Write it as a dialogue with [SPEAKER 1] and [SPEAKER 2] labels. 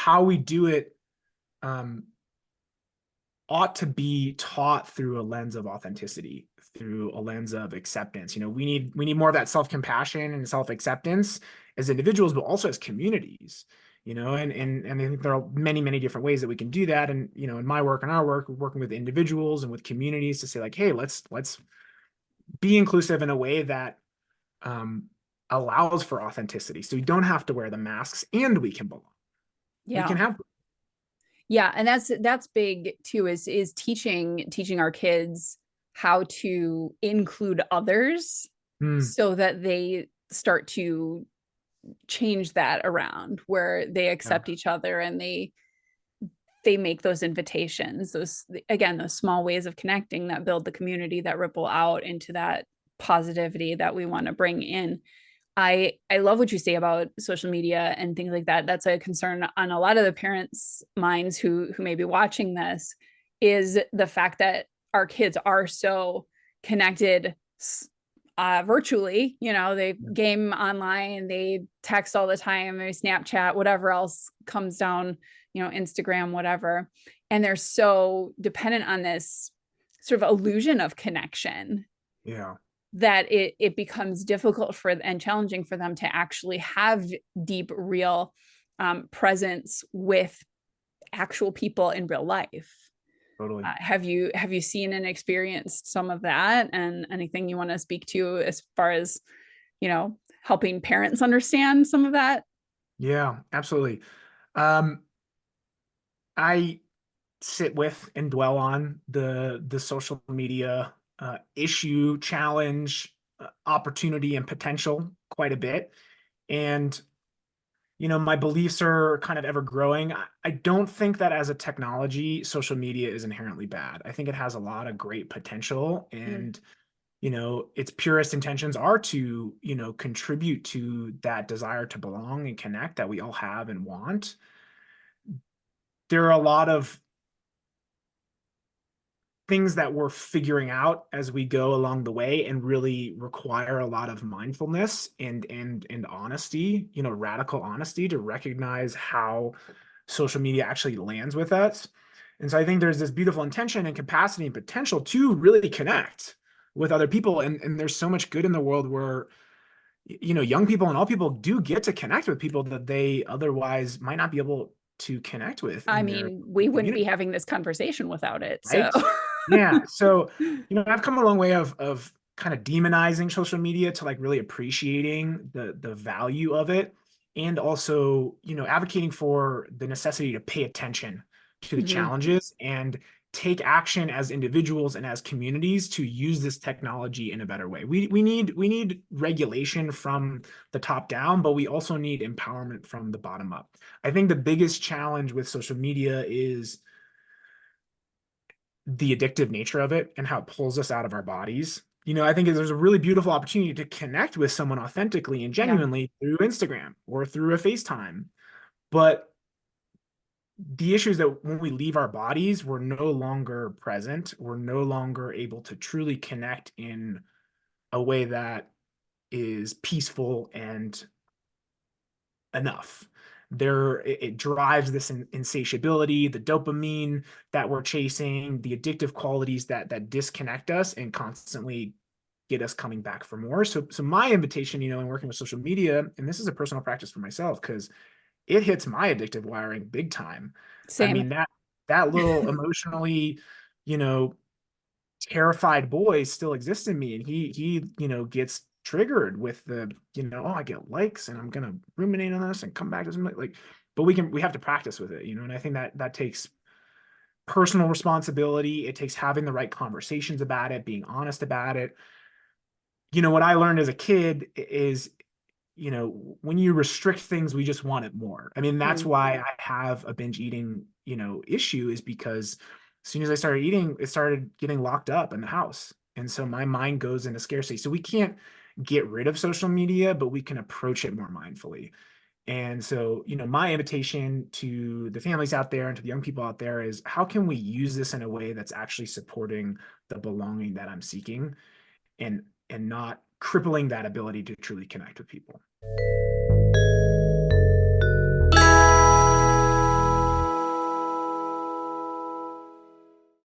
[SPEAKER 1] how we do it um, ought to be taught through a lens of authenticity, through a lens of acceptance. We need more of that self-compassion and self-acceptance as individuals, but also as communities. And I think there are many, many different ways that we can do that. And in my work and our work, we're working with individuals and with communities to say like, hey, let's be inclusive in a way that um, allows for authenticity. So we don't have to wear the masks and we can belong. We
[SPEAKER 2] Yeah.
[SPEAKER 1] can have.
[SPEAKER 2] Yeah, and that's big too, is teaching our kids how to include others
[SPEAKER 1] Hmm.
[SPEAKER 2] so that they start to change that around where they
[SPEAKER 1] Yeah,
[SPEAKER 2] accept each other and they make those invitations, those, again, those small ways of connecting that build the community that ripple out into that positivity that we want to bring in. I love what you say about social media and things like that. That's a concern on a lot of the parents' minds who may be watching this, is the fact that our kids are so connected virtually. They
[SPEAKER 1] yeah,
[SPEAKER 2] game online, they text all the time, they Snapchat, whatever else comes down, Instagram, whatever. And they're so dependent on this sort of illusion of connection
[SPEAKER 1] yeah,
[SPEAKER 2] that it becomes difficult for and challenging for them to actually have deep, real presence with actual people in real life.
[SPEAKER 1] totally.
[SPEAKER 2] Have you seen and experienced some of that, and anything you want to speak to as far as helping parents understand some of that?
[SPEAKER 1] Yeah, absolutely. Um, I sit with and dwell on the social media issue, challenge, opportunity, and potential quite a bit. And my beliefs are kind of ever growing. I don't think that as a technology, social media is inherently bad. I think it has a lot of great potential,
[SPEAKER 2] Mm.
[SPEAKER 1] and its purest intentions are to contribute to that desire to belong and connect that we all have and want. There are a lot of things that we're figuring out as we go along the way and really require a lot of mindfulness and honesty, radical honesty, to recognize how social media actually lands with us. And so I think there's this beautiful intention and capacity and potential to really connect with other people. And there's so much good in the world where young people and all people do get to connect with people that they otherwise might not be able to connect with
[SPEAKER 2] I
[SPEAKER 1] in their
[SPEAKER 2] mean, we wouldn't be
[SPEAKER 1] community.
[SPEAKER 2] having this conversation without it, so.
[SPEAKER 1] Right? Yeah. So, I've come a long way of kind of demonizing social media to like really appreciating the value of it, and also, advocating for the necessity to pay attention to the
[SPEAKER 2] Mhm.
[SPEAKER 1] challenges and take action as individuals and as communities to use this technology in a better way. We need regulation from the top down, but we also need empowerment from the bottom up. I think the biggest challenge with social media is the addictive nature of it and how it pulls us out of our bodies. I think there's a really beautiful opportunity to connect with someone authentically and
[SPEAKER 2] Yeah.
[SPEAKER 1] genuinely through Instagram or through a FaceTime. But the issue is that when we leave our bodies, we're no longer present. We're no longer able to truly connect in a way that is peaceful and enough. It drives this insatiability, the dopamine that we're chasing, the addictive qualities that disconnect us and constantly get us coming back for more. So my invitation, in working with social media, and this is a personal practice for myself because it hits my addictive wiring big time. I
[SPEAKER 2] Same.
[SPEAKER 1] mean, that little emotionally, you know, terrified boy still exists in me, and he gets triggered with the oh, I get likes and I'm gonna ruminate on this and come back to something like, but we have to practice with it, and I think that takes personal responsibility. It takes having the right conversations about it, being honest about it. What I learned as a kid is, when you restrict things, we just want it more. I mean, that's
[SPEAKER 2] Mm.
[SPEAKER 1] why I have a binge eating, issue, is because as soon as I started eating, it started getting locked up in the house. And so my mind goes into scarcity. So we can't get rid of social media, but we can approach it more mindfully. And so, my invitation to the families out there and to the young people out there is, how can we use this in a way that's actually supporting the belonging that I'm seeking, and not crippling that ability to truly connect with people?